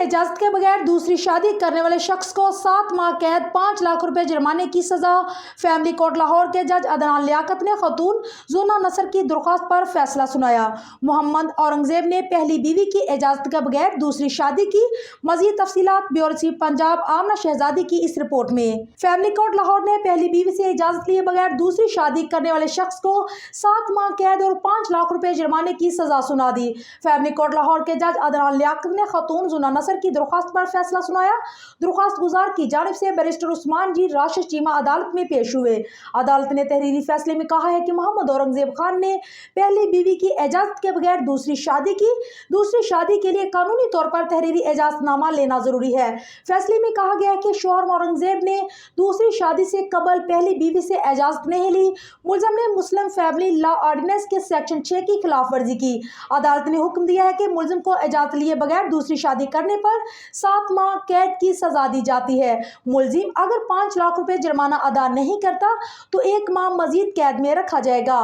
इजाजत के बगैर दूसरी शादी करने वाले शख्स को 7 माह कैद 5 लाख रुपए जुर्माने की सजा। फैमिली कोर्ट लाहौर के जज अदनान लियाकत ने खतून जोना नसर की दरख्वास्त पर फैसला सुनाया। मोहम्मद औरंगजेब ने पहली बीवी की इजाजत के बगैर दूसरी शादी की। मजीद तफसीलात ब्यूरो चीफ पंजाब आमना शहजादी की इस रिपोर्ट में। फैमिली कोर्ट लाहौर ने पहली बीवी से इजाजत लिए बगैर दूसरी शादी करने वाले शख्स को 7 माह कैद और 5 लाख रुपए जुर्माने की सजा सुना दी। फैमिली कोर्ट लाहौर के जज अदनान लियाकत ने खतून जोना नसर की दरख्वास्त पर फैसला सुनाया। दरख्वास्त गुजार की जानिब से बैरिस्टर उस्मान जी राशिद चीमा अदालत में पेश हुए। अदालत ने तहरीरी फैसले में कहा है कि मोहम्मद औरंगजेब खान ने पहली बीवी की इजाजत के बगैर दूसरी शादी की। दूसरी शादी के लिए कानूनी तौर पर तहरीरी इजाजतनामा लेना जरूरी है। फैसले में कहा गया है कि शौहर औरंगजेब ने दूसरी शादी से कबल पहली बीवी से इजाजत नहीं ली। मुलजम ने मुस्लिम फैमिली लॉ ऑर्डिनेंस के सेक्शन 6 की खिलाफ वर्जी की। अदालत ने हुक्म दिया है कि मुलजिम को इजाजत लिए बगैर दूसरी शादी करने पर 7 माह कैद की सजा दी जाती है। मुलजिम अगर 5 लाख रुपए जुर्माना अदा नहीं करता तो 1 माह मजीद कैद में रखा जाएगा।